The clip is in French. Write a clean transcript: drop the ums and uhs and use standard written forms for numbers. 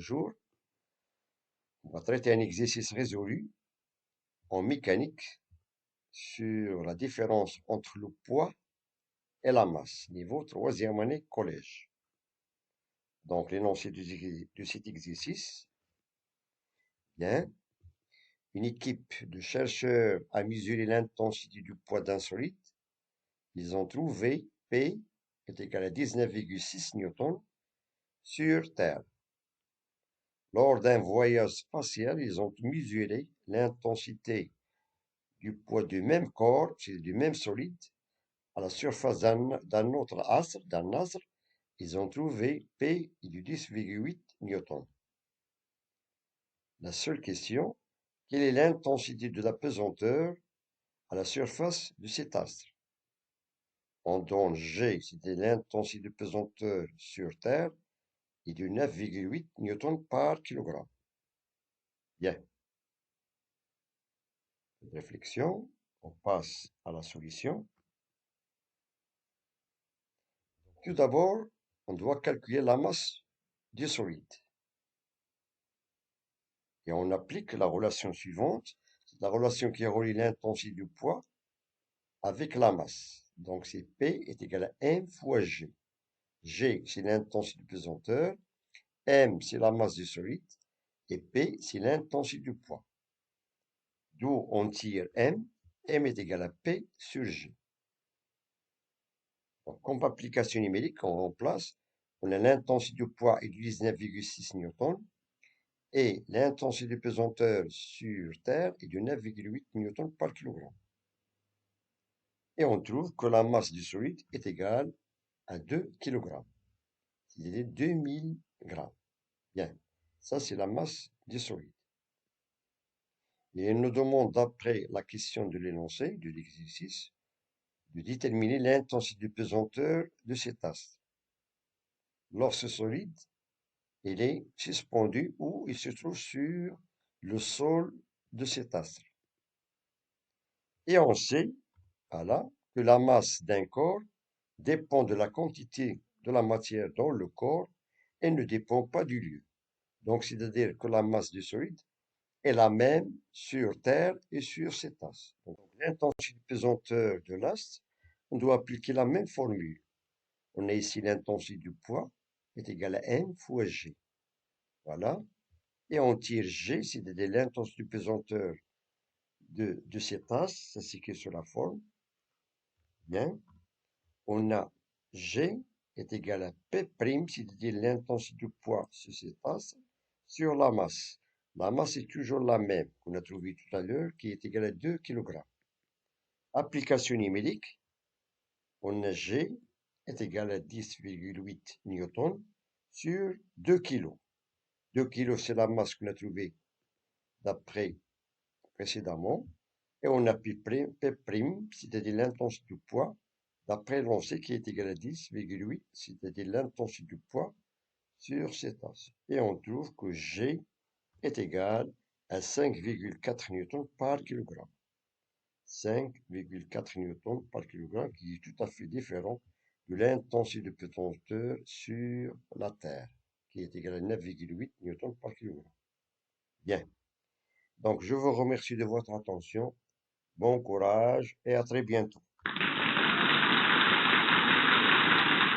Bonjour. On va traiter un exercice résolu en mécanique sur la différence entre le poids et la masse, niveau troisième année collège. Donc, l'énoncé de cet exercice. Bien. Une équipe de chercheurs a mesuré l'intensité du poids d'un solide. Ils ont trouvé P est égal à 19,6 newtons sur Terre. Lors d'un voyage spatial, ils ont mesuré l'intensité du poids du même corps, c'est du même solide, à la surface d'un autre astre, ils ont trouvé P de 10,8 newtons. La seule question, quelle est l'intensité de la pesanteur à la surface de cet astre? On donne G, c'était l'intensité de pesanteur sur Terre, est de 9,8 newtons par kilogramme. Bien. Réflexion, on passe à la solution. Tout d'abord, on doit calculer la masse du solide. Et on applique la relation suivante, c'est la relation qui relie l'intensité du poids avec la masse. Donc c'est P est égal à M fois G. G, c'est l'intensité de pesanteur, M, c'est la masse du solide, et P, c'est l'intensité du poids. D'où on tire M est égal à P sur G. Donc, comme application numérique, on remplace, on a l'intensité du poids est de 19,6 newtons, et l'intensité de pesanteur sur Terre est de 9,8 newtons par kilogramme. Et on trouve que la masse du solide est égale à 2 kg. C'est 2000 grammes. Bien, ça c'est la masse du solide. Et elle nous demande, d'après la question de l'énoncé, de l'exercice, de déterminer l'intensité de pesanteur de cet astre. Lorsque solide, il est suspendu ou il se trouve sur le sol de cet astre. Et on sait, voilà, que la masse d'un corps dépend de la quantité de la matière dans le corps et ne dépend pas du lieu. Donc, c'est-à-dire que la masse du solide est la même sur Terre et sur cet astre. Donc, l'intensité de pesanteur de l'astre, on doit appliquer la même formule. On a ici l'intensité du poids est égale à M fois G. Voilà. Et on tire G, c'est-à-dire l'intensité de pesanteur de cet astre, ça s'écrit sur la forme. Bien. On a G est égal à P', c'est-à-dire l'intensité du poids sur cet astre, sur la masse. La masse est toujours la même qu'on a trouvée tout à l'heure, qui est égale à 2 kg. Application numérique, on a G est égal à 10,8 newtons sur 2 kg. 2 kg, c'est la masse qu'on a trouvée d'après précédemment. Et on a P', c'est-à-dire l'intensité du poids, d'après l'énoncé qui est égal à 10,8, c'est-à-dire l'intensité du poids sur cet axe. Et on trouve que G est égal à 5,4 newtons par kilogramme. 5,4 newtons par kilogramme, qui est tout à fait différent de l'intensité de pesanteur sur la Terre, qui est égal à 9,8 newtons par kilogramme. Bien. Donc, je vous remercie de votre attention. Bon courage et à très bientôt.